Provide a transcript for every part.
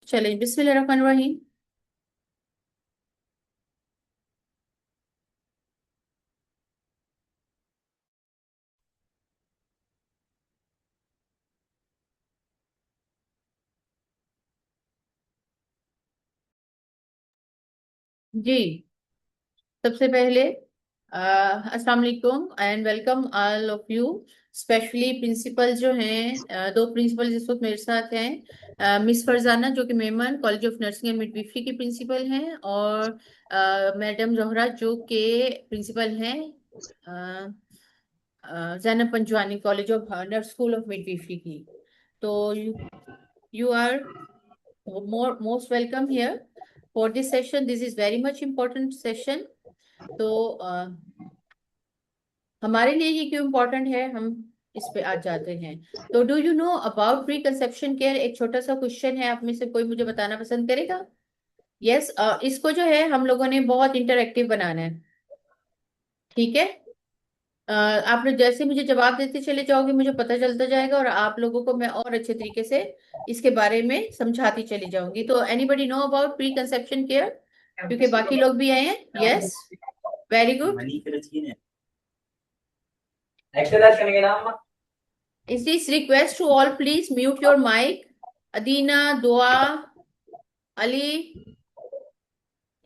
चलिए बिस्मिल्लाहिर्रहमानिर्रहीम। जी, सबसे पहले अस्सलाम वालेकुम and welcome all of you. Specially principal जो हैं, दो प्रिंसिपल जिस वक्त मेरे साथ हैं, मिस फरजाना जो कि Memon college of nursing and midwifery की प्रिंसिपल हैं, और मैडम जोहरा जो के प्रिंसिपल हैं Zainab Panjwani college of nurse school of midwifery की। तो you are most welcome here for this session. This is very much important session. तो हमारे लिए ये क्यों इम्पोर्टेंट है, हम इस पे आज जाते हैं। तो do you know about pre conception care? एक छोटा सा क्वेश्चन है, आप में से कोई मुझे बताना पसंद करेगा? यस। इसको जो है हम लोगों ने बहुत इंटरेक्टिव बनाना है। ठीक है। आप लोग जैसे मुझे जवाब देते चले जाओगे, मुझे पता चलता जाएगा, और आप लोगों को मैं और अच्छे तरीके से इसके बारे में समझाती चली जाऊंगी। तो anybody know about pre conception care? क्योंकि बाकी लोग भी आए हैं। Yes, very good. Is this request to all, please mute your mic. अदीना, दुआ, अली।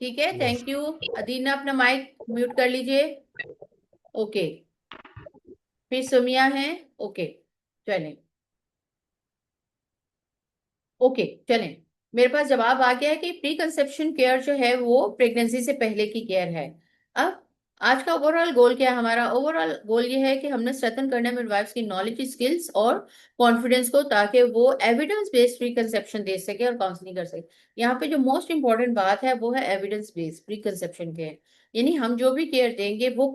ठीक है, थैंक यू। अदीना अपना माइक म्यूट कर लीजिए। ओके। फिर सुमिया है। ओके, चलें। ओके, चलें। मेरे पास जवाब आ गया है कि प्री कंसेप्शन केयर जो है वो प्रेगनेंसी से पहले की केयर है। अब आज का ओवरऑल गोल क्या है? हमारा ओवरऑल गोल ये है कि हमने स्ट्रेथन करना है मिडवाइफ्स की नॉलेज, स्किल्स और कॉन्फिडेंस को, ताकि वो एविडेंस बेस्ड प्री कंसेप्शन दे सके और काउंसलिंग कर सके। यहाँ पे जो मोस्ट इंपॉर्टेंट बात है वो है evidence based pre conception care. यानी हम जो भी केयर देंगे वो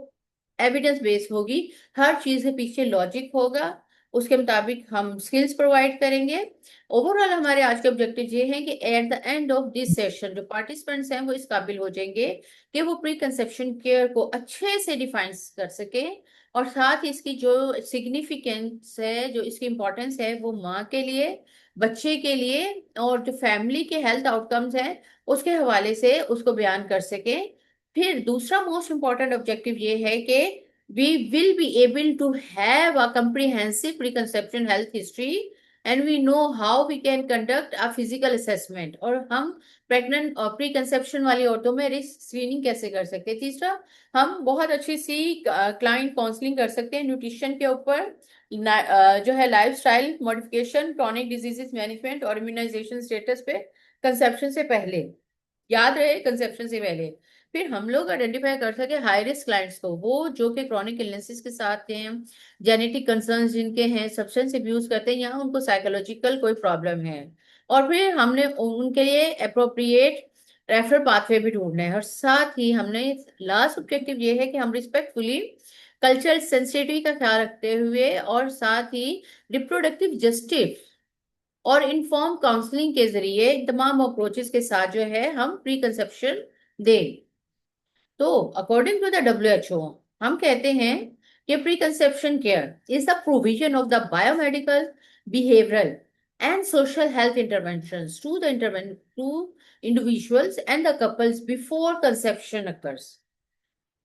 एविडेंस बेस्ड होगी। हर चीज के पीछे लॉजिक होगा, उसके मुताबिक हम स्किल्स प्रोवाइड करेंगे। ओवरऑल हमारे आज के ऑब्जेक्टिव ये हैं कि at the end of this session जो पार्टिसिपेंट्स हैं वो इस काबिल हो जाएंगे कि वो प्री कंसेप्शन केयर को अच्छे से डिफाइन कर सके, और साथ ही इसकी जो सिग्निफिकेंस है, जो इसकी इंपॉर्टेंस है, वो माँ के लिए, बच्चे के लिए, और जो फैमिली के हेल्थ आउटकम्स हैं उसके हवाले से उसको बयान कर सके। फिर दूसरा मोस्ट इंपॉर्टेंट ऑब्जेक्टिव ये है कि we will be able to have a comprehensive preconception health history, and we know how we can conduct a physical assessment, और हम प्रेग्नेंट और प्री कंसेप्शन वाली औरतों में रिस्क स्क्रीनिंग कैसे कर सकते हैं। तीसरा, हम बहुत अच्छी सी क्लाइंट काउंसलिंग कर सकते हैं न्यूट्रिशन के ऊपर, जो है life style modification, chronic diseases management और इम्यूनाइजेशन स्टेटस पे कंसेप्शन से पहले। याद रहे, कंसेप्शन से पहले। फिर हम लोग आइडेंटिफाई कर सके हाई रिस्क क्लाइंट्स को, वो जो कि क्रॉनिक इलनेसेस के साथ हैं, जेनेटिक कंसर्न्स जिनके हैं, सब्सटेंस अब्यूज करते हैं, या उनको साइकोलॉजिकल कोई प्रॉब्लम है। और फिर हमने उनके लिए अप्रोप्रिएट रेफरल पाथवे भी ढूंढना है। और साथ ही हमने लास्ट ऑब्जेक्टिव ये है कि हम रिस्पेक्टफुली कल्चरल सेंसिटिविटी का ख्याल रखते हुए, और साथ ही रिप्रोडक्टिव जस्टिस और इन्फॉर्म काउंसलिंग के जरिए तमाम अप्रोचेस के साथ जो है हम प्री कंसेप्शन दें। तो अकॉर्डिंग टू द WHO हम कहते हैं कि pre conception care is the provision of the biomedical, behavioural and social health interventions to individuals and the couples before conception occurs,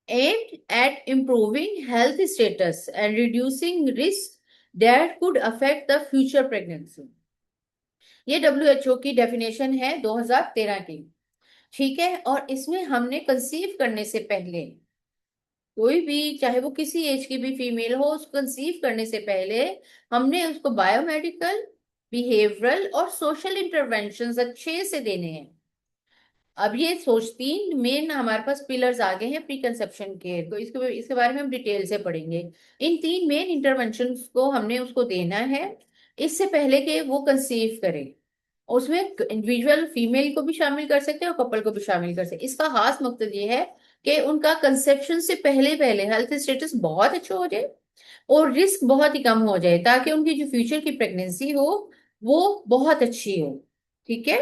aimed at improving health status and reducing risks that could affect the future pregnancy। ये WHO की definition है 2013 की। ठीक है। और इसमें हमने conceive करने से पहले, कोई भी चाहे वो किसी एज की भी फीमेल हो, उसको कंसीव करने से पहले हमने उसको बायोमेडिकल, बिहेवियरल और सोशल इंटरवेंशंस अच्छे से देने हैं। अब ये सोच, तीन मेन हमारे पास पिलर्स आ गए हैं प्री कंसेप्शन केयर को, इसके इसके बारे में हम डिटेल से पढ़ेंगे। इन तीन मेन इंटरवेंशंस को हमने उसको देना है इससे पहले कि वो कंसीव करे। उसमें इंडिविजुअल फीमेल को भी शामिल कर सकते हैं और कपल को भी शामिल कर सकते हैं। इसका खास मकसद ये है कि उनका कंसेप्शन से पहले पहले हेल्थ स्टेटस बहुत अच्छा हो जाए और रिस्क बहुत ही कम हो जाए, ताकि उनकी जो फ्यूचर की प्रेगनेंसी हो वो बहुत अच्छी हो। ठीक है।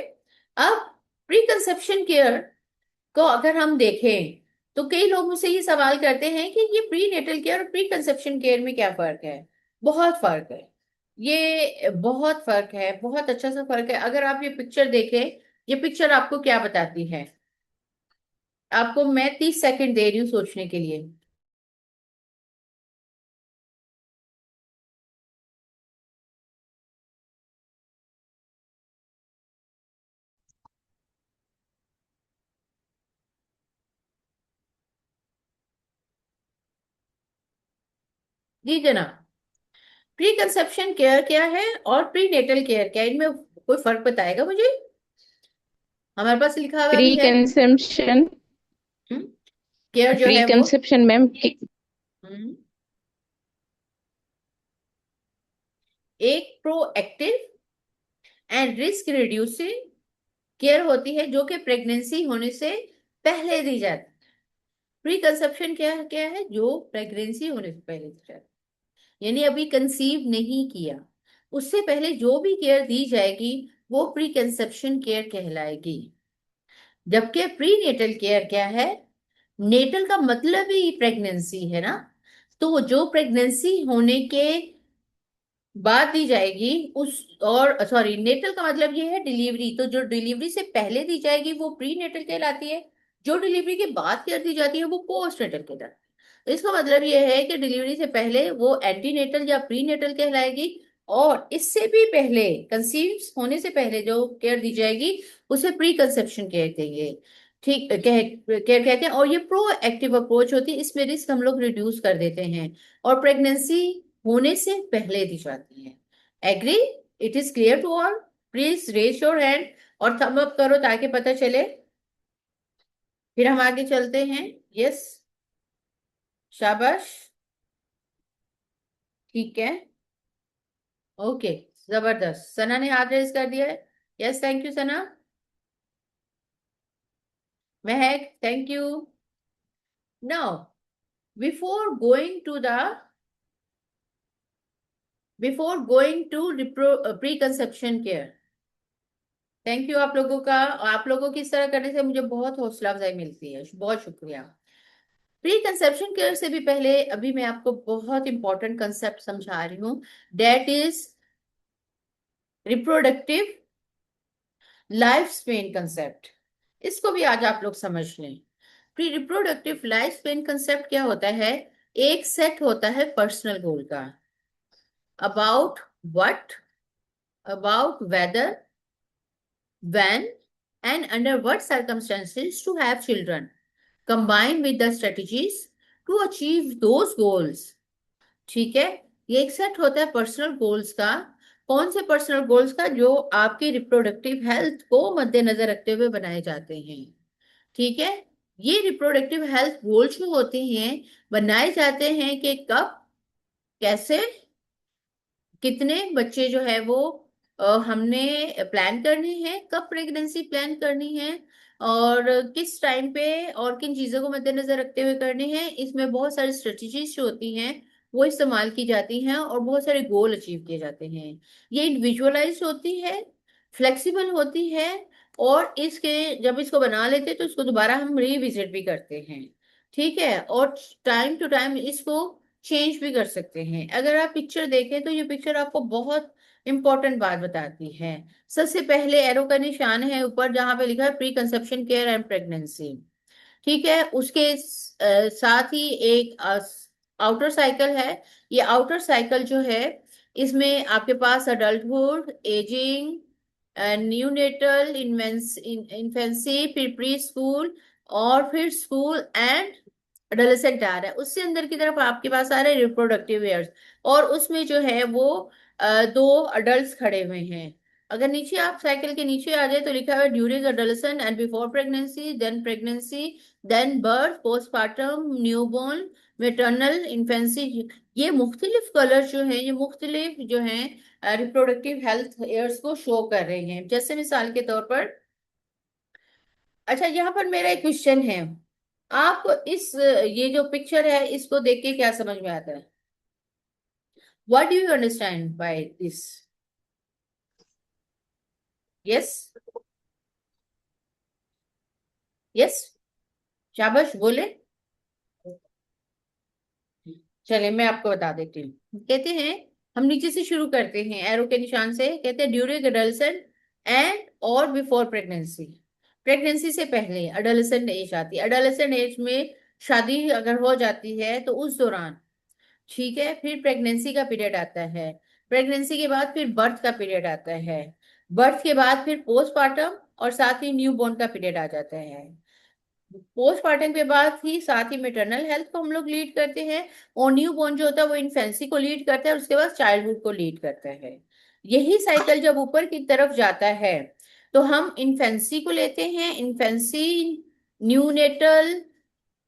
अब प्री कंसेप्शन केयर को अगर हम देखें तो कई लोग मुझसे ये सवाल करते हैं कि ये प्री नेटल केयर और प्री कंसेप्शन केयर में क्या फर्क है। बहुत फर्क है। ये बहुत फर्क है, बहुत अच्छा सा फर्क है। अगर आप ये पिक्चर देखें, ये पिक्चर आपको क्या बताती है? आपको मैं 30 सेकंड दे रही हूँ सोचने के लिए। जी जनाब, प्री कंसेप्शन केयर क्या है और प्री नेटल केयर क्या है, इनमें कोई फर्क बताएगा मुझे? हमारे पास लिखा हुआ प्री भी है। कंसेप्शन। केयर जो प्री है वो कंसेप्शन मैम। हम्म, एक proactive and risk reducing care होती है जो कि प्रेगनेंसी होने से पहले दी जाती है। प्री कंसेप्शन क्या क्या है? जो प्रेगनेंसी होने से पहले दी जाती है, यानी अभी कंसीव नहीं किया, उससे पहले जो भी केयर दी जाएगी वो प्री कंसेप्शन केयर कहलाएगी। जबकि प्री नेटल केयर क्या है? नेटल का मतलब ही प्रेगनेंसी है ना। तो जो प्रेगनेंसी होने के बाद दी जाएगी उस, और सॉरी, नेटल का मतलब ये है डिलीवरी, तो जो डिलीवरी से पहले दी जाएगी वो प्री नेटल कहलाती है। जो डिलीवरी के बाद केयर दी जाती है वो पोस्ट नेटल कहलाती है। तो इसका मतलब ये है कि डिलीवरी से पहले वो एंटीनेटल या प्री नेटल कहलाएगी, और इससे भी पहले, कंसीव होने से पहले जो केयर दी जाएगी उसे प्री कंसेप्शन केयर कहेंगे। ठीक केयर कहते हैं। और ये प्रोएक्टिव अप्रोच होती है, इसमें रिस्क हम लोग रिड्यूस कर देते हैं, और प्रेगनेंसी होने से पहले दी जाती है। Agree? It is clear to all? Please raise your hand और थंब अप करो ताकि पता चले। फिर हम आगे चलते हैं। यस, शाबाश, ठीक है, ओके, जबरदस्त। सना ने हाथ रेज कर दिया है। Yes, thank you Sana. Mehak, thank you. Now, before going to the before going to pre conception care, thank you आप लोगों का। आप लोगों की इस तरह करने से मुझे बहुत हौसला अफजाई मिलती है, बहुत शुक्रिया। प्री कंसेप्शन केयर से भी पहले अभी मैं आपको बहुत इंपॉर्टेंट कंसेप्ट समझा रही हूँ, that is reproductive life span concept. इसको भी आज आप लोग समझ लें। Pre reproductive life span concept क्या होता है? एक सेट होता है पर्सनल गोल का, about what, about whether, when, and under what circumstances to have children, combined with the strategies to achieve those goals। ठीक है? ये एक सेट होता है पर्सनल गोल्स का। कौन से पर्सनल गोल्स का? जो आपके रिप्रोडक्टिव हेल्थ को मद्देनजर रखते हुए बनाए जाते हैं। ठीक है? ये रिप्रोडक्टिव हेल्थ गोल्स जो होते हैं, बनाए जाते हैं कि कब, कैसे, कितने बच्चे जो है वो हमने प्लान करनी है, कब प्रेगनेंसी प्लान करनी है, और किस टाइम पे, और किन चीजों को मद्देनजर रखते हुए करनी है। इसमें बहुत सारी स्ट्रेटजीज जो होती हैं वो इस्तेमाल की जाती हैं, और बहुत सारे गोल अचीव किए जाते हैं। ये इंडिविजुअलाइज होती है, फ्लेक्सिबल होती है, और इसके जब इसको बना लेते हैं तो इसको दोबारा हम रिविजिट भी करते हैं। ठीक है? और टाइम टू टाइम इसको चेंज भी कर सकते हैं। अगर आप पिक्चर देखें तो ये पिक्चर आपको बहुत इंपॉर्टेंट बात बताती है। सबसे पहले एरो का निशान है ऊपर जहां पे लिखा है pre conception care and pregnancy. ठीक है? उसके साथ ही एक आउटर साइकिल है। ये आउटर साइकिल जो है, इसमें आपके पास अडल्टहुड, एजिंग, न्यूनेटल, इन्फेंसी, फिर प्री स्कूल, और फिर स्कूल एंड एडोलेसेंट आ रहा है। उससे अंदर की तरफ आपके पास आ रहा है रिप्रोडक्टिव ईयर्स, और उसमें जो है वो दो अडल्ट खड़े हुए हैं। अगर नीचे आप साइकिल के नीचे आ जाए तो लिखा हुआ है during adolescent and before pregnancy, then birth, postpartum, newborn, maternal, infancy. ये मुख्तलिफ कलर जो हैं, ये मुख्तलिफ जो हैं रिप्रोडक्टिव हेल्थ ईयर्स को शो कर रहे हैं। जैसे मिसाल के तौर पर, अच्छा, यहाँ पर मेरा एक क्वेश्चन है। आप इस ये जो पिक्चर है इसको देख के क्या समझ में आता है? What do you understand by this? Yes, yes, शाबाश, बोले। चलिए मैं आपको बता देती हूँ। कहते हैं हम नीचे से शुरू करते हैं एरो के निशान से, कहते हैं ड्यूरिंग एडोलेसेंट एंड और बिफोर प्रेगनेंसी। प्रेगनेंसी से पहले एडोलेसेंट एज आती है। एडोलेसेंट एज में शादी अगर हो जाती है तो उस दौरान, ठीक है, फिर प्रेगनेंसी का पीरियड आता है। प्रेगनेंसी के बाद फिर बर्थ का पीरियड आता है। बर्थ के बाद फिर पोस्टपार्टम और साथ ही न्यू बॉर्न का पीरियड आ जाता है। पोस्टपार्टम के बाद ही साथ ही मेटरनल हेल्थ को हम लोग लीड करते हैं, और न्यू बॉर्न जो होता है वो इन्फेंसी को लीड करता है, और उसके बाद चाइल्डहुड को लीड करता है। यही साइकिल जब ऊपर की तरफ जाता है तो हम इन्फेंसी को लेते हैं, इन्फेंसी, न्यूनेटल,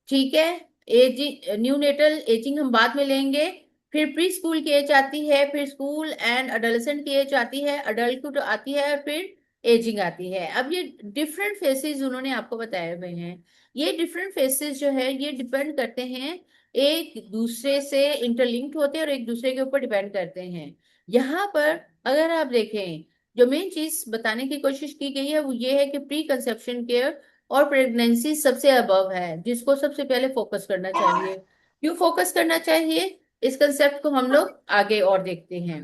ठीक है, एजिंग, न्यूनेटल एजिंग हम बाद में लेंगे। फिर प्री स्कूल की एज आती है, फिर स्कूल एंड अडोलेसेंट की एज आती है, अडल्टहुड आती है, और फिर एजिंग आती है। अब ये डिफरेंट फेसेस उन्होंने आपको बताए हुए हैं। ये डिफरेंट फेसेस जो है ये डिपेंड करते हैं, एक दूसरे से इंटरलिंक्ड होते हैं और एक दूसरे के ऊपर डिपेंड करते हैं। यहाँ पर अगर आप देखें, जो मेन चीज बताने की कोशिश की गई है वो ये है कि प्री कंसेप्शन केयर और प्रेगनेंसी सबसे अबव है, जिसको सबसे पहले फोकस करना चाहिए। क्यों फोकस करना चाहिए, इस कंसेप्ट को हम लोग आगे और देखते हैं।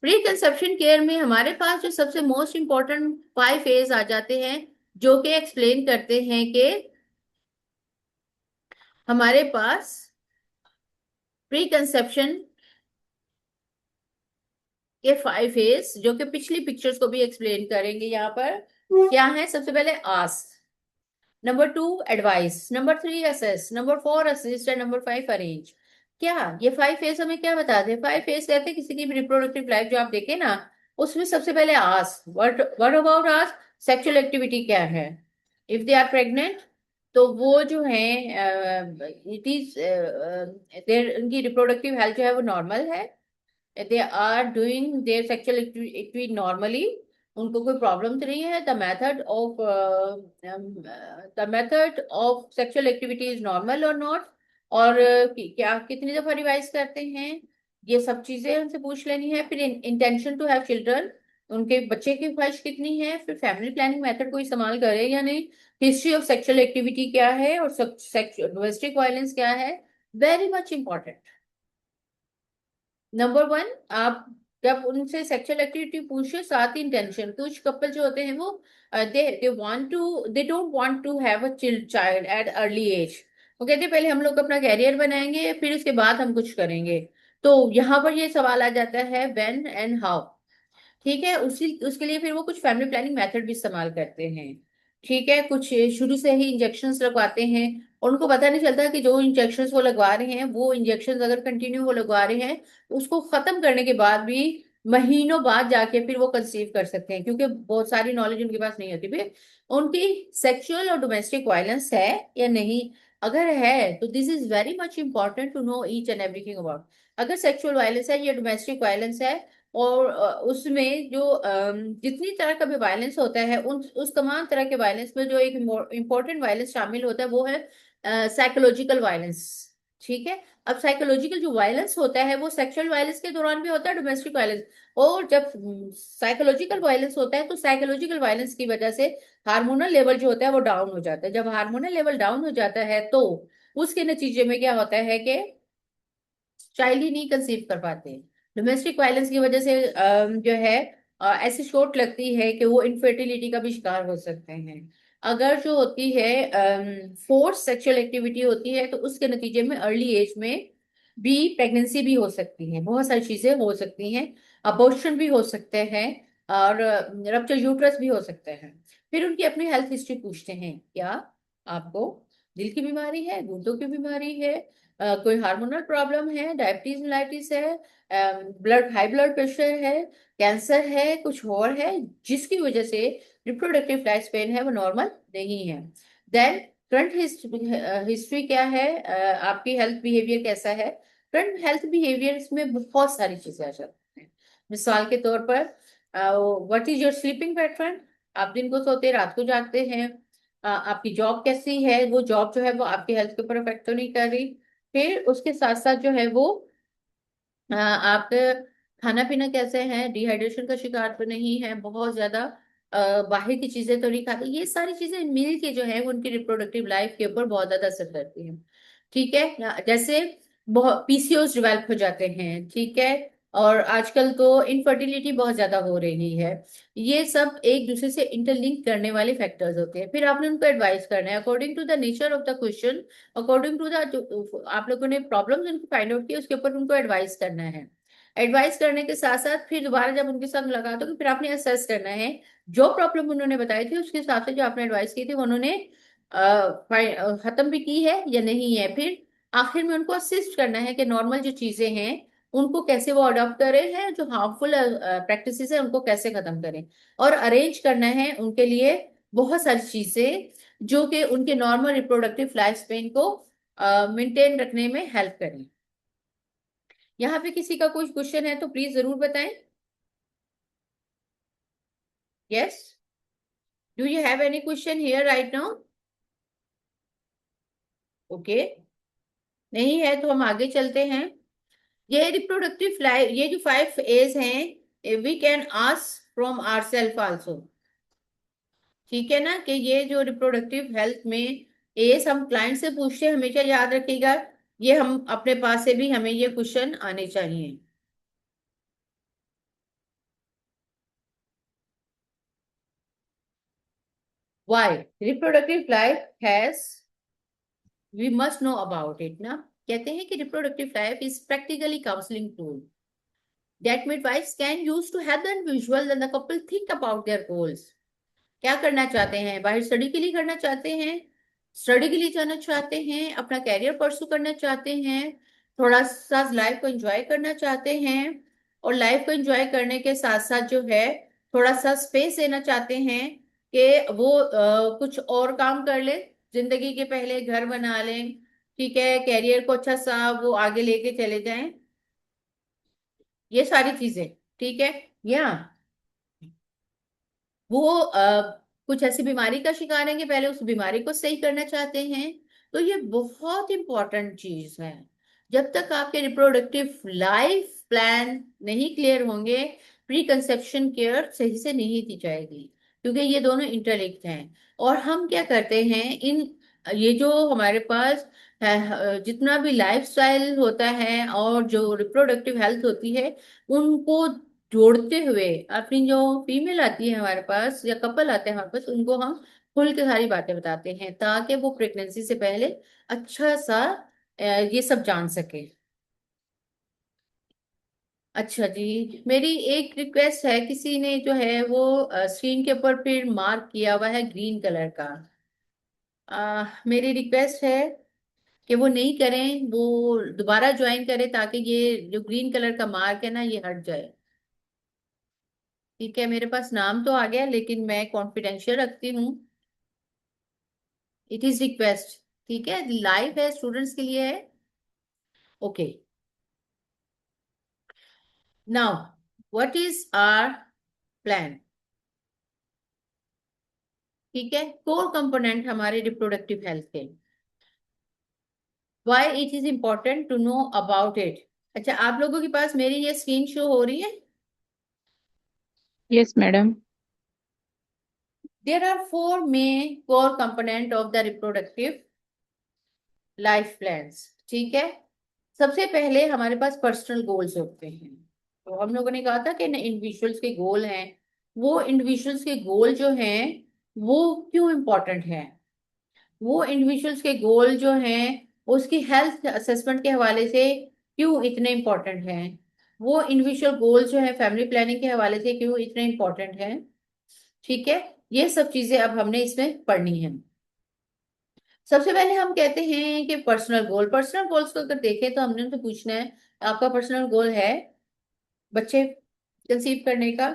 प्री कंसेप्शन केयर में हमारे पास जो सबसे मोस्ट इंपॉर्टेंट 5 फेज आ जाते हैं, जो कि एक्सप्लेन करते हैं कि हमारे पास प्री कंसेप्शन के 5 फेज, जो कि पिछली पिक्चर्स को भी एक्सप्लेन करेंगे यहाँ पर, क्या है। सबसे पहले ask, number 2 advice, number 3 assess, number 4 assist and number 5 arrange. क्या ये 5 फेज हमें क्या बताते हैं? 5 फेज कहते हैं किसी की भी रिप्रोडक्टिव लाइफ जो आप देखें ना, उसमें सबसे पहले ask, what about ask, sexual activity क्या है। इफ दे आर प्रेग्नेंट तो वो जो है इट इज देर, उनकी रिप्रोडक्टिव हेल्थ जो है वो नॉर्मल है, they are doing their sexual activity normally, उनको कोई प्रॉब्लम तो नहीं है। The method of sexual activity is normal और नॉट, और क्या कितनी दफा रिवाइज करते हैं, ये सब चीजें उनसे पूछ लेनी है। फिर इंटेंशन टू हैव चिल्ड्रन, उनके बच्चे की ख्वाहिश कितनी है, फिर फैमिली प्लानिंग मेथड को इस्तेमाल करे या नहीं, हिस्ट्री ऑफ सेक्सुअल एक्टिविटी क्या है, और डोमेस्टिक वायलेंस क्या है। Very much important. नंबर 1, आप जब उनसे सेक्सुअल एक्टिविटी पूछे, साथ ही इंटेंशन। कुछ कपल जो होते हैं वो they don't want to have a child at early age. वो कहते हैं पहले हम लोग अपना कैरियर बनाएंगे, फिर उसके बाद हम कुछ करेंगे। तो यहाँ पर ये सवाल आ जाता है व्हेन एंड हाउ, ठीक है। उसी उसके लिए फिर वो कुछ फैमिली प्लानिंग मेथड भी इस्तेमाल करते हैं, ठीक है। कुछ शुरू से ही इंजेक्शंस लगवाते हैं, और उनको पता नहीं चलता कि जो इंजेक्शंस वो लगवा रहे हैं, वो इंजेक्शंस अगर कंटिन्यू वो लगवा रहे हैं तो उसको खत्म करने के बाद भी महीनों बाद जाके फिर वो कंसीव कर सकते हैं, क्योंकि बहुत सारी नॉलेज उनके पास नहीं होती फिर उनकी सेक्सुअल और डोमेस्टिक वायलेंस है या नहीं। अगर है तो this is very much important to know each and everything about. अगर सेक्सुअल वायलेंस है या डोमेस्टिक वायलेंस है, और उसमें जो जितनी तरह का भी वायलेंस होता है, उन उस तमाम तरह के वायलेंस में जो एक इम्पोर्टेंट वायलेंस शामिल होता है वो है साइकोलॉजिकल वायलेंस, ठीक है। अब साइकोलॉजिकल जो वायलेंस होता है वो सेक्सुअल वायलेंस के दौरान भी होता है, डोमेस्टिक वायलेंस। और जब साइकोलॉजिकल वायलेंस होता है तो साइकोलॉजिकल वायलेंस की वजह से हार्मोनल लेवल जो होता है वो डाउन हो जाता है। जब हार्मोनल लेवल डाउन हो जाता है तो उसके नतीजे में क्या होता है कि चाइल्ड ही नहीं कंसीव कर पाते। डोमेस्टिक वायलेंस की वजह से जो है ऐसी चोट लगती है कि वो इनफर्टिलिटी का भी शिकार हो सकते हैं। अगर जो होती है फोर्स सेक्सुअल एक्टिविटी होती है तो उसके नतीजे में अर्ली एज में भी प्रेगनेंसी भी हो सकती है, बहुत सारी चीजें हो सकती हैं, अबॉर्शन भी हो सकते हैं, और रप्चर यूट्रस भी हो सकते हैं। फिर उनकी अपनी हेल्थ हिस्ट्री पूछते हैं, क्या आपको दिल की बीमारी है, गुर्दों की बीमारी है, कोई हार्मोनल प्रॉब्लम है, डायबिटीज मिलाइटिस है, हाई ब्लड प्रेशर है, कैंसर है, कुछ और है जिसकी वजह से रिप्रोडक्टिव लाइफ स्पेन है वो नॉर्मल नहीं है। देन करंट हिस्ट्री क्या है, आपकी हेल्थ बिहेवियर कैसा है। करंट हेल्थ बिहेवियर में बहुत सारी चीजें आ जाती हैं। मिसाल के तौर पर what is your sleeping pattern, आप दिन को सोते रात को जागते हैं, आपकी जॉब कैसी है, वो जॉब जो है वो आपकी हेल्थ के ऊपर इफेक्ट तो नहीं कर रही। फिर उसके साथ साथ जो है वो आपके खाना पीना कैसे है, डिहाइड्रेशन का शिकार तो नहीं है, बहुत ज्यादा बाहर की चीजें तो नहीं खाते। ये सारी चीजें मिल के जो है वो उनकी रिप्रोडक्टिव लाइफ के ऊपर बहुत ज्यादा असर करती हैं, ठीक है। जैसे बहुत पीसीओस डेवलप हो जाते हैं, ठीक है। और आजकल तो इनफर्टिलिटी बहुत ज्यादा हो रही है। ये सब एक दूसरे से इंटरलिंक करने वाले फैक्टर्स होते हैं। फिर आपने उनको एडवाइस करना है according to the nature of the question, according to the आप लोगों ने प्रॉब्लम्स उनको फाइंड आउट किए, उसके ऊपर उनको एडवाइस करना है। एडवाइस करने के साथ साथ फिर दोबारा जब उनके साथ मुलाकात होगी, फिर आपने असेस करना है जो प्रॉब्लम उन्होंने बताई थी उसके हिसाब से जो आपने एडवाइस की थी वो उन्होंने खत्म भी की है या नहीं है। फिर आखिर में उनको असिस्ट करना है कि नॉर्मल जो चीजें हैं उनको कैसे वो अडॉप्ट करें, हैं जो हार्मफुल प्रैक्टिसेस है उनको कैसे खत्म करें। और अरेंज करना है उनके लिए बहुत सारी चीजें जो कि उनके नॉर्मल रिप्रोडक्टिव लाइफ स्पेन को मेंटेन रखने में हेल्प करें। यहाँ पे किसी का कोई क्वेश्चन है तो प्लीज जरूर बताएं। Yes, do you have any question here right now? Okay, नहीं है तो हम आगे चलते हैं। ये रिप्रोडक्टिव लाइफ, ये जो 5 A's हैं, we can ask from our self also. ठीक है ना, कि ये जो रिप्रोडक्टिव हेल्थ में एस हम क्लाइंट से पूछते हैं, हमेशा याद रखिएगा। ये हम अपने पास से भी हमें ये क्वेश्चन आने चाहिए। Why reproductive life has, we must know about it ना। कहते हैं कि reproductive life is practically counselling tool that midwives can use to help the individual and the couple think about their goals। क्या करना चाहते हैं, बाहर स्टडी के लिए करना चाहते हैं, स्टडी के लिए जाना चाहते हैं, अपना कैरियर परसू करना चाहते हैं, थोड़ा सा लाइफ को एंजॉय करना चाहते हैं, और लाइफ को एंजॉय करने के साथ साथ जो है थोड़ा सा स्पेस देना चाहते हैं कि वो कुछ और काम कर ले, जिंदगी के पहले घर बना लें, ठीक है, कैरियर को अच्छा सा वो आगे लेके चले जाएं, ये सारी चीजें, ठीक है। या वो कुछ ऐसी बीमारी का शिकार है कि पहले उस बीमारी को सही करना चाहते हैं। तो ये बहुत इंपॉर्टेंट चीज है। जब तक आपके रिप्रोडक्टिव लाइफ प्लान नहीं क्लियर होंगे, प्री कंसेप्शन केयर सही से नहीं दी जाएगी, क्योंकि ये दोनों इंटरलिंक्ड हैं। और हम क्या करते हैं, इन ये जो हमारे पास जितना भी लाइफस्टाइल होता है और जो रिप्रोडक्टिव हेल्थ होती है, उनको जोड़ते हुए अपनी जो फीमेल आती है हमारे पास या कपल आते हैं हमारे पास, उनको हम खुल के सारी बातें बताते हैं ताकि वो प्रेगनेंसी से पहले अच्छा सा ये सब जान सके। अच्छा जी, मेरी एक रिक्वेस्ट है, किसी ने जो है वो स्क्रीन के ऊपर फिर मार्क किया हुआ है ग्रीन कलर का। मेरी रिक्वेस्ट है कि वो नहीं करें, वो दोबारा ज्वाइन करें ताकि ये जो ग्रीन कलर का मार्क है ना ये हट जाए। ठीक है, मेरे पास नाम तो आ गया लेकिन मैं कॉन्फिडेंशियल रखती हूँ। इट इज रिक्वेस्ट, ठीक है, लाइव है, स्टूडेंट्स के लिए है। Okay, now what is our plan. ठीक है, कोर कंपोनेंट हमारे रिप्रोडक्टिव हेल्थ के, why it is important to know about it. अच्छा, आप लोगों के पास मेरी ये स्क्रीन शो हो रही है? Yes, madam. There are 4 main core component of the reproductive life plans, ठीक है। सबसे पहले हमारे पास पर्सनल गोल्स होते हैं। तो हम लोगों ने कहा था कि इंडिविजुअल्स के गोल हैं। वो इंडिविजुअल्स के गोल जो हैं वो क्यों इम्पोर्टेंट हैं, वो इंडिविजुअल्स के गोल जो हैं उसकी हेल्थ असेसमेंट के हवाले से क्यों इतने इम्पोर्टेंट हैं, वो इंडिविजुअल गोल जो है फैमिली प्लानिंग के हवाले से क्यों इतने इम्पोर्टेंट हैं। ठीक है, ये सब चीजें अब हमने इसमें पढ़नी है। सबसे पहले हम कहते हैं कि पर्सनल गोल, पर्सनल गोल्स को अगर देखें तो हमने उनसे पूछना है आपका पर्सनल गोल है बच्चे कंसीव करने का।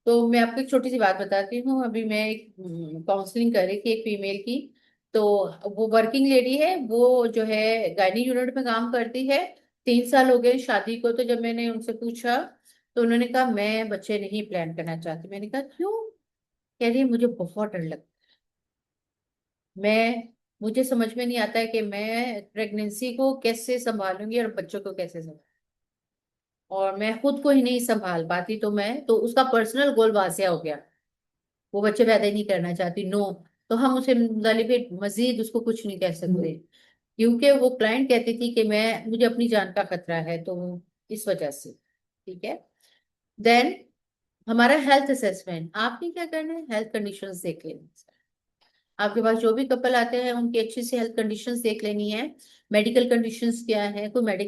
तो मैं आपको एक छोटी सी बात बताती हूँ, अभी मैं एक काउंसलिंग कर रही थी एक फीमेल की। तो वो वर्किंग लेडी है, वो जो है गायनी यूनिट में काम करती है। 3 साल हो गए शादी को। तो जब मैंने उनसे पूछा तो उन्होंने कहा मैं बच्चे नहीं प्लान करना चाहती। मैंने कहा क्यों? कह रही है मुझे बहुत डर लगता है, मैं मुझे समझ में नहीं आता है कि मैं प्रेगनेंसी को कैसे संभालूंगी और बच्चों को कैसे संभालूंगी, और मैं खुद को ही नहीं संभाल पाती। तो मैं तो उसका पर्सनल गोल वासिया हो गया, वो बच्चे पैदा ही नहीं करना चाहती, नो। तो हम उसे मुतालिब मजीद उसको कुछ नहीं कह सकते। क्योंकि वो क्लाइंट कहती थी कि मैं मुझे अपनी जान का खतरा है, तो इस वजह से। ठीक है। देन हमारा हेल्थ असेसमेंट, आपने क्या करना है, हेल्थ कंडीशंस देख लेनी है। आपके पास जो भी कपल आते हैं उनकी अच्छी से हेल्थ कंडीशंस देख लेनी है। मेडिकल कंडीशंस क्या है, कोई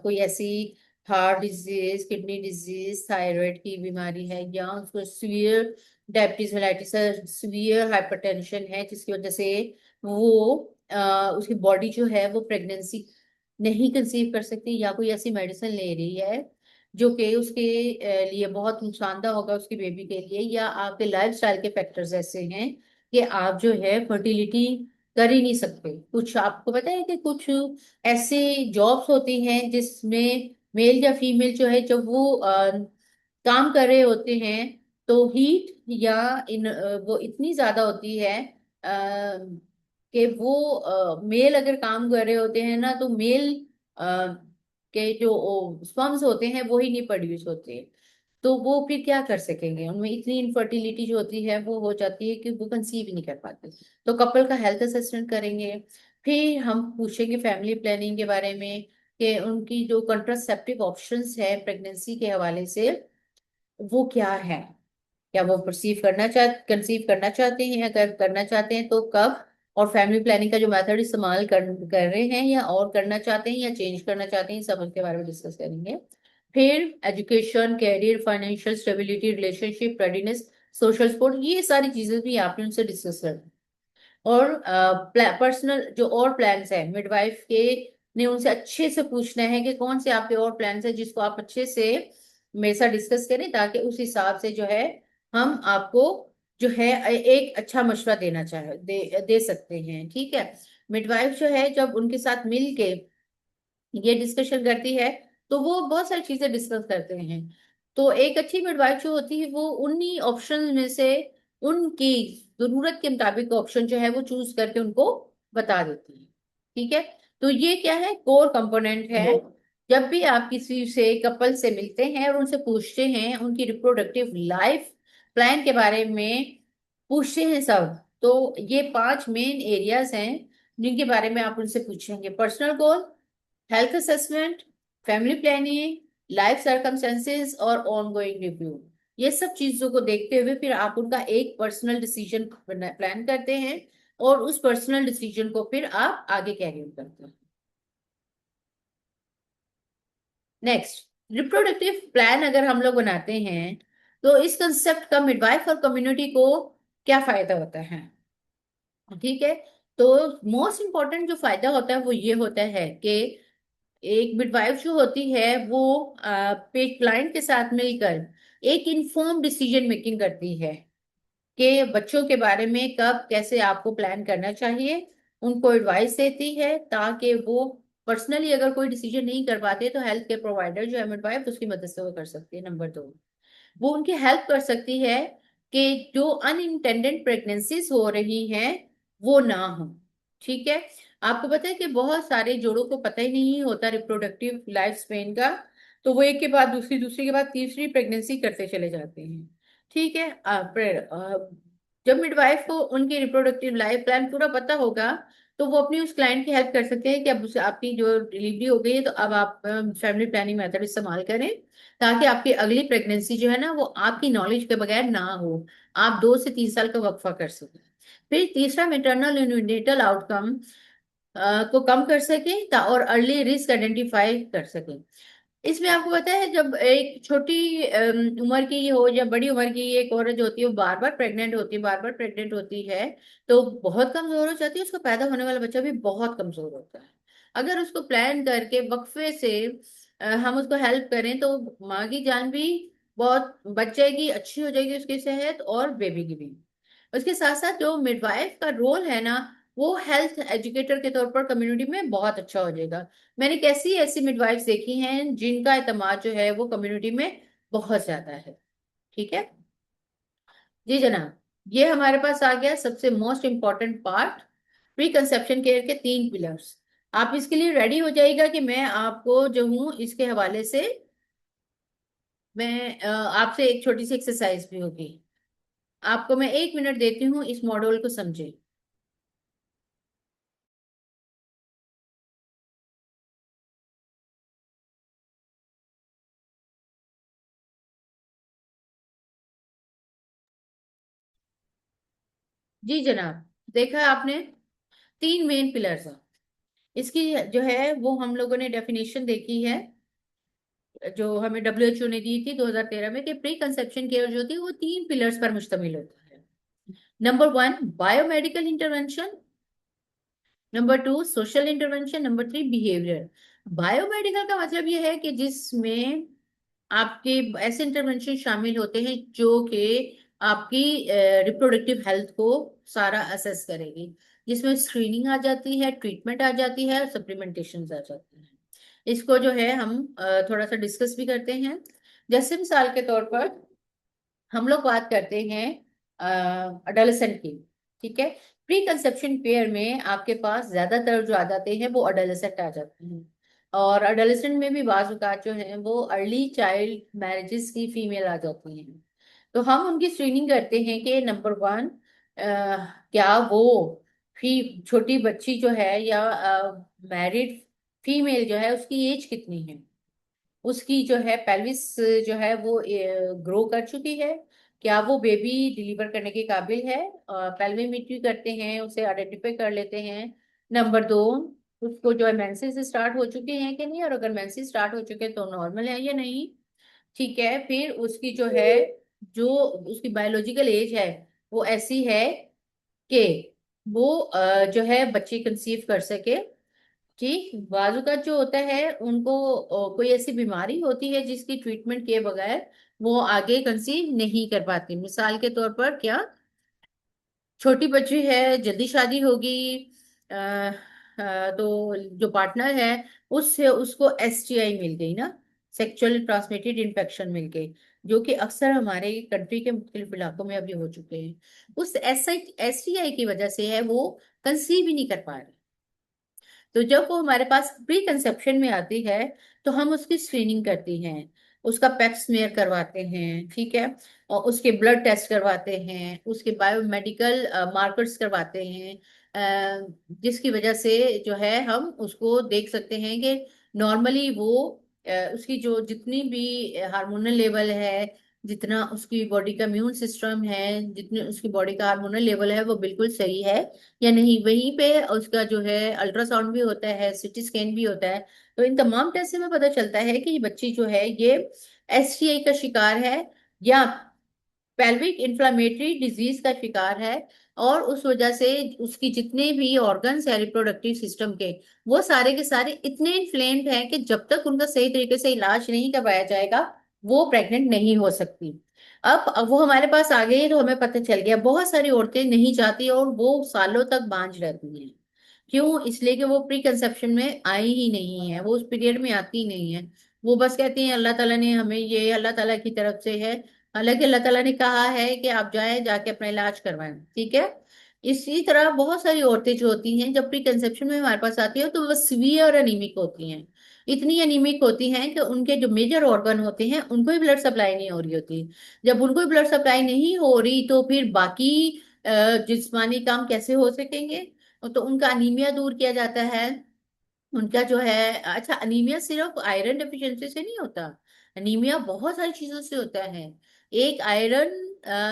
कोई ऐसी heart disease, kidney disease, thyroid की बीमारी है, या उसको severe diabetes mellitus, severe hypertension है, जिसकी वजह से वो उसकी बॉडी जो है वो प्रेगनेंसी नहीं कंसीव कर सकती, या कोई ऐसी मेडिसिन ले रही है जो कि उसके लिए बहुत नुकसानदा होगा उसकी बेबी के लिए, या आपके लाइफस्टाइल के फैक्टर्स ऐसे हैं कि आप जो है फर्टिलिटी कर ही नहीं सकते। कुछ आपको पता है कि कुछ ऐसे जॉब्स होती हैं जिसमें मेल या फीमेल जो है, जब वो काम कर रहे होते हैं, तो हीट या वो इतनी ज्यादा होती है कि वो मेल अगर काम कर रहे होते हैं ना, तो मेल के जो स्पर्म्स होते हैं वो ही नहीं प्रोड्यूस होते, तो वो फिर क्या कर सकेंगे, उनमें इतनी इनफर्टिलिटी जो होती है वो हो जाती है कि वो कंसीव ही नहीं कर पाते। तो कपल का हेल्थ असेसमेंट करेंगे। फिर हम पूछेंगे फैमिली प्लानिंग के बारे में, कि उनकी जो कंट्रासेप्टिव ऑप्शंस है प्रेगनेंसी के हवाले से वो क्या है। क्या वो कंसीव करना चाहते हैं, अगर करना चाहते हैं तो कब, और फैमिली प्लानिंग का जो मेथड इस्तेमाल कर रहे हैं, या और करना चाहते हैं या चेंज करना चाहते हैं, सब उसके बारे में डिस्कस करेंगे। फिर education, career, financial stability, relationship readiness, social support, ये सारी चीजें भी आपने उनसे डिस्कस करनी। और पर्सनल जो और प्लान्स है मिडवाइफ के, ने उनसे अच्छे से पूछना है कि कौन से आपके और प्लान्स है जिसको आप अच्छे से मेरे साथ डिस्कस करें, ताकि उस हिसाब से जो है हम आपको जो है एक अच्छा मशवरा दे सकते हैं। ठीक है। मिडवाइफ जो है जब उनके साथ मिल के ये डिस्कशन करती है, तो वो बहुत सारी चीजें डिस्कस करते हैं। तो एक अच्छी मिडवाइफ जो होती है वो उन्हीं ऑप्शन में से उनकी जरूरत के मुताबिक ऑप्शन जो है वो चूज करके उनको बता देती है। ठीक है। तो ये क्या है, कोर कंपोनेंट है। जब भी आप किसी से कपल से मिलते हैं और उनसे पूछते हैं उनकी रिप्रोडक्टिव लाइफ प्लान के बारे में पूछते हैं सब, तो ये 5 मेन एरियाज हैं जिनके बारे में आप उनसे पूछेंगे: personal goal, health assessment, family planning, life circumstances और ऑनगोइंग रिव्यू। ये सब चीजों को देखते हुए फिर आप उनका एक पर्सनल डिसीजन प्लान करते हैं, और उस पर्सनल डिसीजन को फिर आप आगे कैरी आउट करते हैं। नेक्स्ट, रिप्रोडक्टिव प्लान अगर हम लोग बनाते हैं, तो इस कंसेप्ट का मिडवाइफ और कम्युनिटी को क्या फायदा होता है। ठीक है। तो मोस्ट इम्पोर्टेंट जो फायदा होता है वो ये होता है कि एक मिडवाइफ जो होती है वो क्लाइंट के साथ मिलकर एक इन्फॉर्म डिसीजन मेकिंग करती है कि बच्चों के बारे में कब कैसे आपको प्लान करना चाहिए। उनको एडवाइस देती है ताकि वो पर्सनली अगर कोई डिसीजन नहीं कर पाते तो हेल्थ केयर प्रोवाइडर जो है मिडवाइफ उसकी मदद से वो कर सकती है। नंबर 2, वो उनकी हेल्प कर सकती है कि जो अनइंटेंडेड प्रेगनेंसीज हो रही हैं वो ना हो। ठीक है। आपको पता है कि बहुत सारे जोड़ों को पता ही नहीं होता रिप्रोडक्टिव लाइफ स्पेन का, तो वो एक के बाद दूसरी, दूसरी के बाद तीसरी प्रेगनेंसी करते चले जाते हैं। ठीक है। जब मिडवाइफ को उनकी रिप्रोडक्टिव लाइफ प्लान पूरा पता होगा, तो वो अपनी उस क्लाइंट की हेल्प कर सकते हैं कि अब आपकी जो डिलीवरी हो गई है तो अब आप फैमिली प्लानिंग मेथड इस्तेमाल करें, ताकि आपकी अगली प्रेगनेंसी जो है ना वो आपकी नॉलेज के बगैर ना हो, आप 2 से 3 साल का वक्फा कर सकें। फिर तीसरा, मेटरनल यूनिनेटल आउटकम को कम कर सके और अर्ली रिस्क आइडेंटिफाई कर सके। इसमें आपको पता है जब एक छोटी उम्र की हो या बड़ी उम्र की एक औरत जो होती है वो बार बार प्रेग्नेंट होती है, बार बार प्रेग्नेंट होती है, तो बहुत कमजोर हो जाती है, उसको पैदा होने वाला बच्चा भी बहुत कमजोर होता है। अगर उसको प्लान करके वक्फे से हम उसको हेल्प करें तो माँ की जान भी बहुत बच जाएगी, अच्छी हो जाएगी उसकी सेहत और बेबी की भी। उसके साथ साथ जो मिडवाइफ का रोल है ना, वो हेल्थ एजुकेटर के तौर पर कम्युनिटी में बहुत अच्छा हो जाएगा। मैंने कैसी ऐसी मिडवाइफ्स देखी हैं जिनका एतमाद जो है वो कम्युनिटी में बहुत ज्यादा है। ठीक है। जी जनाब, ये हमारे पास आ गया सबसे most important part, pre conception care के 3 पिलर्स। आप इसके लिए रेडी हो जाइएगा कि मैं आपको जो हूँ इसके हवाले से मैं आपसे एक छोटी सी एक्सरसाइज भी होगी। आपको मैं 1 मिनट देती हूँ इस मॉड्यूल को समझे। जी जनाब, देखा है आपने, तीन मेन पिलर्स हैं इसकी, जो है वो हम लोगों ने डेफिनेशन देखी है, जो हमें WHO ने दी थी 2013 में, कि प्री कंसेप्शन केयर जो होती है वो तीन पिलर्स पर मुश्तमिल होती है। Number one, biomedical intervention. Number two, social intervention. Number three, behaviour. Biomedical का मतलब ये है कि जिसमें आपके ऐसे इंटरवेंशन शामिल होते हैं जो कि आपकी रिप्रोडक्टिव हेल्थ को सारा असेस करेगी, जिसमें स्क्रीनिंग आ जाती है, ट्रीटमेंट आ जाती है, और सप्लीमेंटेशन आ जाती है। इसको जो है हम थोड़ा सा डिस्कस भी करते हैं। जैसे मिसाल के तौर पर हम लोग बात करते हैं अडोलेसेंट की। ठीक है, प्री कंसेप्शन पेयर में आपके पास ज्यादातर जो आ जाते हैं वो अडोलेसेंट आ जाते हैं, और अडोलेसेंट में भी बाज औकात जो है वो अर्ली चाइल्ड मैरिजेस की फीमेल आ जाती हैं। तो हम उनकी स्क्रीनिंग करते हैं कि नंबर वन, क्या वो छोटी बच्ची जो है या मैरिड फीमेल जो है उसकी एज कितनी है, उसकी जो है पेल्विस जो है वो ग्रो कर चुकी है, क्या वो बेबी डिलीवर करने के काबिल है। पेल्वियोमेट्री करते हैं, उसे आइडेंटिफाई कर लेते हैं। नंबर दो, उसको जो है मेंसेस स्टार्ट हो चुके हैं कि नहीं, और अगर मेंसेस स्टार्ट हो चुके हैं तो नॉर्मल है या नहीं। ठीक है, फिर उसकी जो है, जो उसकी बायोलॉजिकल एज है वो ऐसी है कि वो जो है बच्चे कंसीव कर सके। ठीक, बाजू का जो होता है उनको कोई ऐसी बीमारी होती है जिसकी ट्रीटमेंट किए बगैर वो आगे कंसीव नहीं कर पाती। मिसाल के तौर पर क्या, छोटी बच्ची है, जल्दी शादी होगी, तो जो पार्टनर है उससे उसको STI मिल गई ना, सेक्सुअल ट्रांसमिटेड इन्फेक्शन मिल गई, जो कि अक्सर हमारे कंट्री के मुख्तलिफ इलाकों में अभी हो चुके हैं। उस STI की वजह से है वो कंसीव ही नहीं कर पा रही। तो जब वो हमारे पास प्री कंसेप्शन में आती है तो हम उसकी स्क्रीनिंग करती हैं, उसका पेप स्मेयर करवाते हैं। ठीक है, और उसके ब्लड टेस्ट करवाते हैं, उसके बायोमेडिकल मार्कर्स करवाते हैं, जिसकी वजह से जो है हम उसको देख सकते हैं कि नॉर्मली वो उसकी जो जितनी भी हार्मोनल लेवल है, जितना उसकी बॉडी का इम्यून सिस्टम है, जितने उसकी बॉडी का हार्मोनल लेवल है वो बिल्कुल सही है या नहीं। वहीं पे उसका जो है अल्ट्रासाउंड भी होता है, सिटी स्कैन भी होता है। तो इन तमाम टेस्ट से हमें पता चलता है कि ये बच्ची जो है ये STI का शिकार है या पेल्विक इन्फ्लामेटरी डिजीज का शिकार है, और उस वजह से उसकी जितने भी ऑर्गन्स है रिप्रोडक्टिव सिस्टम के, वो सारे के सारे इतने इन्फ्लेम्ड हैं कि जब तक उनका सही तरीके से इलाज नहीं करवाया जाएगा वो प्रेग्नेंट नहीं हो सकती। अब वो हमारे पास आ गई तो हमें पता चल गया, बहुत सारी औरतें नहीं चाहती और वो सालों तक बांझ रहती हैं। क्यों? इसलिए कि वो प्री कंसेप्शन में आई ही नहीं है, वो उस पीरियड में आती ही नहीं है। वो बस कहती हैं अल्लाह ताला ने हमें, ये अल्लाह ताला की तरफ से है। हालांकि अल्लाह ताला ने कहा है कि आप जाएं, जाके अपना इलाज करवाएं। ठीक है, इसी तरह बहुत सारी औरतें जो होती हैं जब प्री कंसेप्शन में हमारे पास आती है तो वो सीवियर अनीमिक होती हैं। इतनी अनीमिक होती हैं कि उनके जो मेजर ऑर्गन होते हैं उनको ही ब्लड सप्लाई नहीं हो रही होती। जब उनको ही ब्लड सप्लाई नहीं हो रही तो फिर बाकी जिस्मानी काम कैसे हो सकेंगे। तो उनका अनीमिया दूर किया जाता है। उनका जो है, अच्छा, अनीमिया सिर्फ आयरन डेफिशिएंसी से नहीं होता, अनीमिया बहुत सारी चीजों से होता है। एक आयरन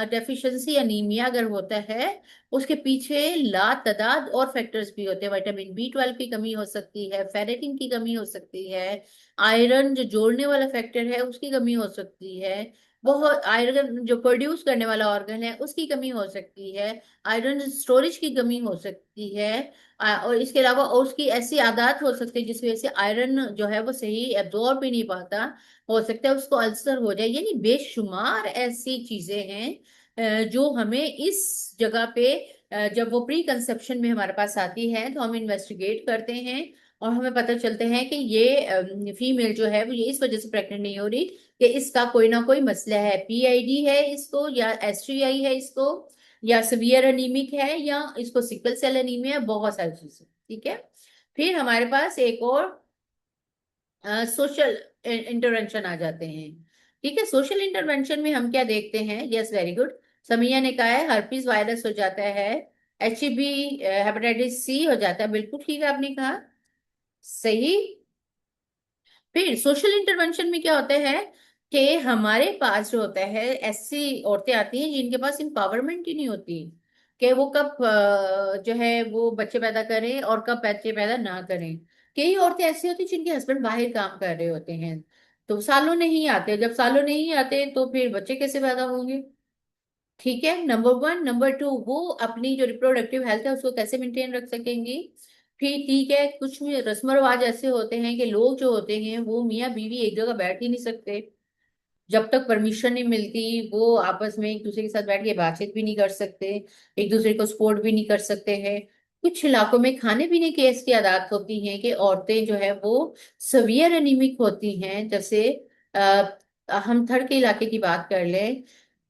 डेफिशिएंसी अनीमिया अगर होता है, उसके पीछे लातादाद और फैक्टर्स भी होते हैं। विटामिन B12 की कमी हो सकती है, फेरेटिन की कमी हो सकती है, आयरन जो जोड़ने वाला फैक्टर है उसकी कमी हो सकती है, बहुत आयरन जो प्रोड्यूस करने वाला ऑर्गन है उसकी कमी हो सकती है, आयरन स्टोरेज की कमी हो सकती है। और इसके अलावा और उसकी ऐसी आदत हो सकती है जिस वजह से आयरन जो है वो सही एब्जॉर्ब भी नहीं पाता, हो सकता है उसको अल्सर हो जाए। यानी बेशुमार ऐसी चीजें हैं जो हमें इस जगह पे जब वो प्री कंसेप्शन में हमारे पास आती है तो हम इन्वेस्टिगेट करते हैं और हमें पता चलते हैं कि ये फीमेल जो है वो ये इस वजह से प्रेग्नेंट नहीं हो रही कि इसका कोई ना कोई मसला है, PID है इसको, या STI है इसको, या सीवियर अनीमिक है, या इसको सिकल सेल अनीमिया है, बहुत सारी चीजें। ठीक है, फिर हमारे पास एक और सोशल इंटरवेंशन आ जाते हैं। ठीक है, सोशल इंटरवेंशन में हम क्या देखते हैं? यस, वेरी गुड, समिया ने कहा है हर्पीज वायरस हो जाता है, HIV, हेपेटाइटिस C हो जाता है, बिल्कुल ठीक है आपने कहा, सही। फिर सोशल इंटरवेंशन में क्या होता है कि हमारे पास जो होता है ऐसी औरतें आती हैं जिनके पास एम्पावरमेंट ही नहीं होती, कि वो कब जो है वो बच्चे पैदा करें और कब बच्चे पैदा ना करें। कई औरतें ऐसी होती हैं जिनके हस्बैंड बाहर काम कर रहे होते हैं, तो सालों नहीं आते, जब सालों नहीं आते तो फिर बच्चे कैसे पैदा होंगे। ठीक है, नंबर वन। नंबर टू, वो अपनी जो रिप्रोडक्टिव हेल्थ है उसको कैसे मेंटेन रख सकेंगी। फिर ठीक है, कुछ भी रस्म रिवाज ऐसे होते हैं कि लोग जो होते हैं वो मियाँ बीवी एक जगह बैठ ही नहीं सकते, जब तक परमिशन नहीं मिलती वो आपस में एक दूसरे के साथ बैठ के बातचीत भी नहीं कर सकते, एक दूसरे को सपोर्ट भी नहीं कर सकते हैं। कुछ इलाकों में खाने पीने की ऐसी आदत होती हैं कि औरतें जो है वो सवियर एनीमिक होती हैं, जैसे हम थर के इलाके की बात कर लें,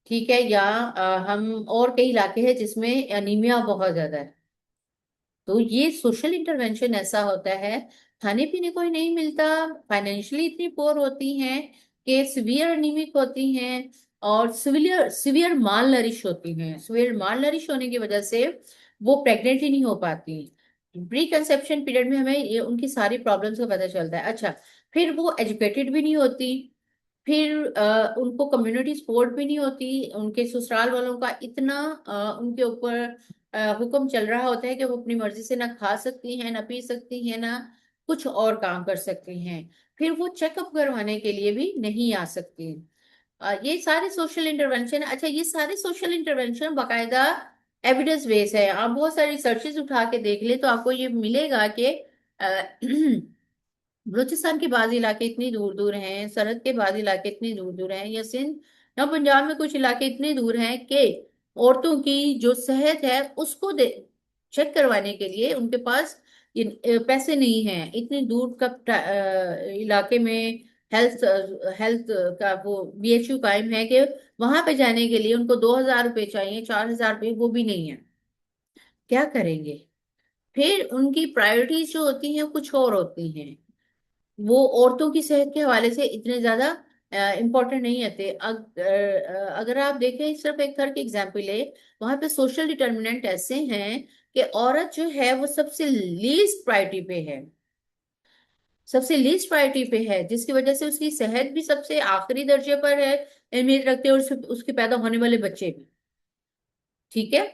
ठीक है, या हम और कई इलाके हैं जिसमें एनीमिया बहुत ज्यादा है। तो ये सोशल इंटरवेंशन ऐसा होता है, खाने पीने को ही नहीं मिलता, फाइनेंशियली इतनी पोर होती हैं कि सिवियर एनीमिक होती हैं, और सिवियर सिवियर माल नरिश होती हैं। सिवियर माल नरिश होने की वजह से वो प्रेग्नेंट ही नहीं हो पाती। प्री कंसेप्शन पीरियड में हमें ये उनकी सारी प्रॉब्लम्स का पता चलता है। अच्छा, फिर वो एजुकेटेड भी नहीं होती, फिर उनको कम्युनिटी सपोर्ट भी नहीं होती, उनके ससुराल वालों का इतना उनके ऊपर हुक्म चल रहा होता है कि वो अपनी मर्जी से ना खा सकती हैं, ना पी सकती हैं, ना कुछ और काम कर सकती हैं। फिर वो चेकअप करवाने के लिए भी नहीं आ सकती। ये सारे सोशल इंटरवेंशन, अच्छा ये सारे सोशल इंटरवेंशन बाकायदा एविडेंस बेस है। आप बहुत सारी रिसर्चेस उठा के देख ले तो आपको ये मिलेगा कि बलूचिस्तान के बाद इलाके इतनी दूर दूर हैं, सरहद के बाद इलाके इतनी दूर दूर हैं, या सिंध या पंजाब में कुछ इलाके इतने दूर हैं कि औरतों की जो सेहत है उसको दे चेक करवाने के लिए उनके पास पैसे नहीं हैं। इतनी दूर का इलाके में हेल्थ हेल्थ का वो बीएचयू कायम है कि वहां पे जाने के लिए उनको 2,000 रुपये चाहिए, 4,000 रुपये वो भी नहीं है। क्या करेंगे। फिर उनकी प्रायोरिटीज जो होती हैं कुछ और होती हैं, वो औरतों की सेहत के हवाले से इतने ज्यादा इम्पोर्टेंट नहीं होते। अगर आप देखें, सिर्फ एक घर की एग्जाम्पल है, वहां पे सोशल डिटर्मिनेंट ऐसे हैं कि औरत जो है वो सबसे लीस्ट प्रायोरिटी पे है, सबसे लीस्ट प्रायोरिटी पे है, जिसकी वजह से उसकी सेहत भी सबसे आखिरी दर्जे पर है, अहमियत रखते हैं, और उसके पैदा होने वाले बच्चे भी। ठीक है,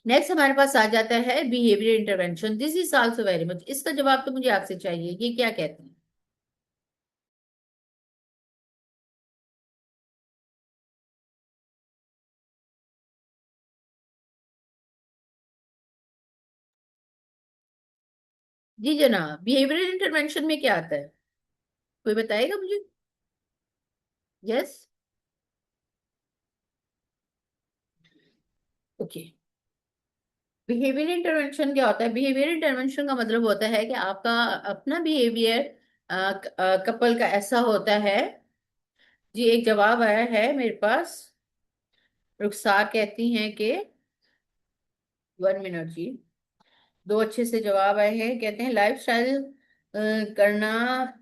नेक्स्ट हमारे पास आ जाता है behaviour intervention. This is also very much, इसका जवाब तो मुझे आपसे चाहिए, ये क्या कहते हैं। जी जनाब, बिहेवियरल इंटरवेंशन में क्या आता है, कोई बताएगा मुझे। यस। ओके, बिहेवियर इंटरवेंशन क्या होता है। बिहेवियर इंटरवेंशन का मतलब होता है कि आपका अपना बिहेवियर कपल का ऐसा होता है। जी एक जवाब आया है मेरे पास, रुखसार कहती हैं कि 1 मिनट जी, दो अच्छे से जवाब आए हैं, कहते हैं लाइफस्टाइल करना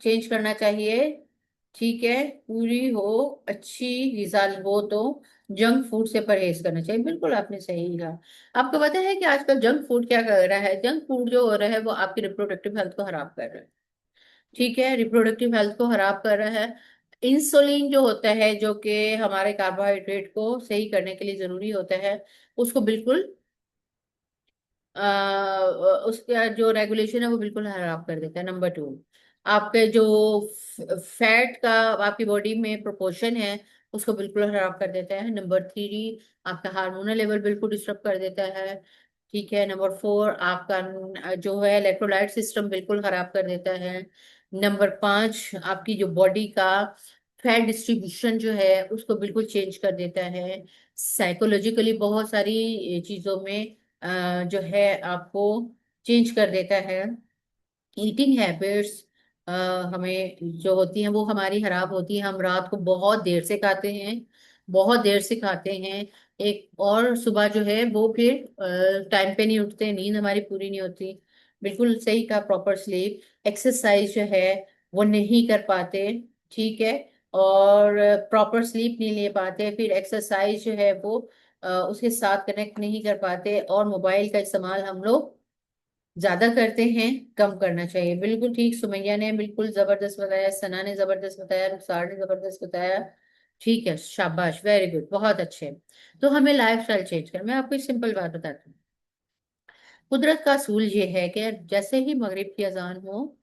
चेंज करना चाहिए। ठीक है, पूरी हो, अच्छी गिजा हो तो जंक फूड से परहेज करना चाहिए। बिल्कुल आपने सही कहा। आपको पता है कि आजकल जंक फूड क्या कर रहा है, जंक फूड जो हो रहा है वो आपकी रिप्रोडक्टिव हेल्थ को खराब कर रहा है। ठीक है, रिप्रोडक्टिव हेल्थ को खराब कर रहा है। इंसुलिन जो होता है, जो कि हमारे कार्बोहाइड्रेट को सही करने के लिए जरूरी होता है, उसको बिल्कुल उसका जो रेगुलेशन है वो बिल्कुल खराब कर देता है। नंबर टू, आपके जो फैट का आपकी बॉडी में प्रोपोर्शन है उसको बिल्कुल खराब कर देता है। नंबर थ्री, आपका हार्मोनल लेवल बिल्कुल डिस्टर्ब कर देता है। ठीक है, नंबर फोर, आपका जो है इलेक्ट्रोलाइट सिस्टम बिल्कुल खराब कर देता है। नंबर पांच, आपकी जो बॉडी का फैट डिस्ट्रीब्यूशन जो है उसको बिल्कुल चेंज कर देता है। साइकोलॉजिकली बहुत सारी चीजों में जो है आपको चेंज कर देता है। ईटिंग हैबिट्स हमें जो होती हैं वो हमारी खराब होती है, हम रात को बहुत देर से खाते हैं, बहुत देर से खाते हैं। एक और सुबह जो है वो फिर टाइम पे नहीं उठते, नींद हमारी पूरी नहीं होती। बिल्कुल सही का, प्रॉपर स्लीप, एक्सरसाइज जो है वो नहीं कर पाते। ठीक है, और प्रॉपर स्लीप नहीं ले पाते, फिर एक्सरसाइज जो है वो उसके साथ कनेक्ट नहीं कर पाते, और मोबाइल का इस्तेमाल हम लोग ज्यादा करते हैं, कम करना चाहिए। बिल्कुल ठीक, सुमैया ने बिल्कुल जबरदस्त बताया, सना ने जबरदस्त बताया, रुखसार ने जबरदस्त बताया। ठीक है, शाबाश, वेरी गुड, बहुत अच्छे। तो हमें लाइफ स्टाइल चेंज करना। मैं आपको एक सिंपल बात बताती हूँ। कुदरत का असूल ये है कि जैसे ही मगरिब की अजान हो,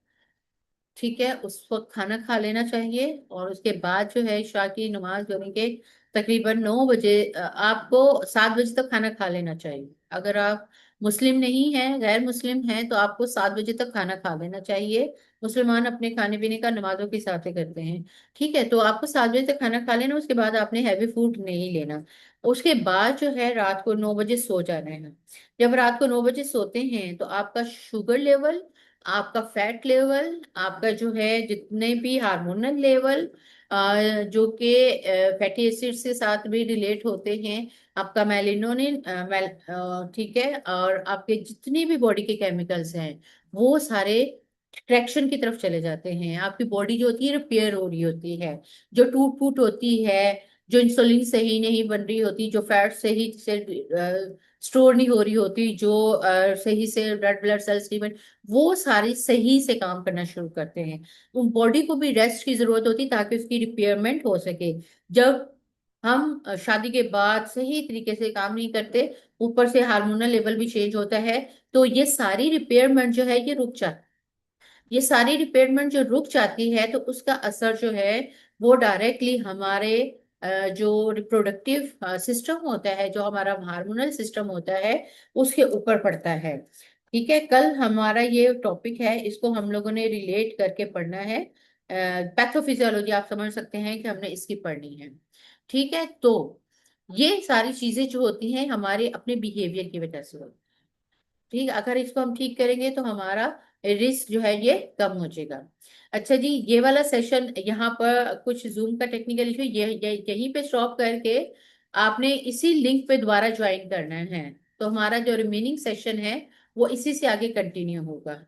ठीक है, उस वक्त खाना खा लेना चाहिए, और उसके बाद जो है इशा की नमाज होने के तकरीबन 9 बजे, आपको 7 बजे तक खाना खा लेना चाहिए। अगर आप मुस्लिम नहीं हैं, गैर मुस्लिम हैं, तो आपको 7 बजे तक खाना खा लेना चाहिए। मुसलमान अपने खाने पीने का नमाजों के हिसाब से करते हैं। ठीक है, तो आपको 7 बजे तक खाना खा लेना, उसके बाद आपने हैवी फूड नहीं लेना। उसके बाद जो है रात को 9 बजे सो जाना है। जब रात को 9 बजे सोते हैं तो आपका शुगर लेवल, आपका फैट लेवल, आपका जो है जितने भी हार्मोनल लेवल, जो कि फैटी एसिड्स के साथ भी रिलेट होते हैं, आपका मेलाटोनिन, ठीक है, और आपके जितने भी बॉडी के केमिकल्स हैं, वो सारे करेक्शन की तरफ चले जाते हैं। आपकी बॉडी जो होती है रिपेयर हो रही होती है। जो टूट फूट होती है, जो इंसुलिन सही नहीं बन रही होती, जो फैट सही से स्टोर नहीं हो रही होती, जो सही से रेड ब्लड सेल्स नहीं बन, वो सारी सही से काम करना शुरू करते हैं। उन बॉडी को भी रेस्ट की जरूरत होती है ताकि उसकी रिपेयरमेंट हो सके। जब हम शादी के बाद सही तरीके से काम नहीं करते, ऊपर से हार्मोनल लेवल भी चेंज होता है, तो ये सारी रिपेयरमेंट जो है ये रुक जाती है। ये सारी रिपेयरमेंट जो रुक जाती है तो उसका असर जो है वो डायरेक्टली हमारे जो रिप्रोडक्टिव सिस्टम होता है, जो हमारा हार्मोनल सिस्टम होता है, उसके ऊपर पड़ता है। ठीक है, कल हमारा ये टॉपिक है, इसको हम लोगों ने रिलेट करके पढ़ना है। पैथोफिजियोलॉजी आप समझ सकते हैं कि हमने इसकी पढ़नी है। ठीक है, तो ये सारी चीजें जो होती हैं हमारे अपने बिहेवियर की वजह से होती हैं। ठीक, अगर इसको हम ठीक करेंगे तो हमारा रिस्क जो है ये कम हो जाएगा। अच्छा जी, ये वाला सेशन यहाँ पर कुछ जूम का टेक्निकल इशू, यहीं पे स्टॉप करके आपने इसी लिंक पे दोबारा ज्वाइन करना है। तो हमारा जो रिमेनिंग सेशन है वो इसी से आगे कंटिन्यू होगा।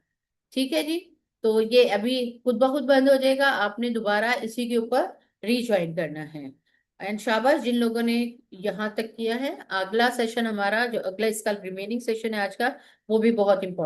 ठीक है जी। तो ये अभी खुद ब खुद बंद हो जाएगा, आपने दोबारा इसी के ऊपर रीज्वाइन करना है। एंड शाबाश जिन लोगों ने यहाँ तक किया है। अगला सेशन हमारा जो अगला इसका रिमेनिंग सेशन है आज का, वो भी बहुत इंपॉर्टेंट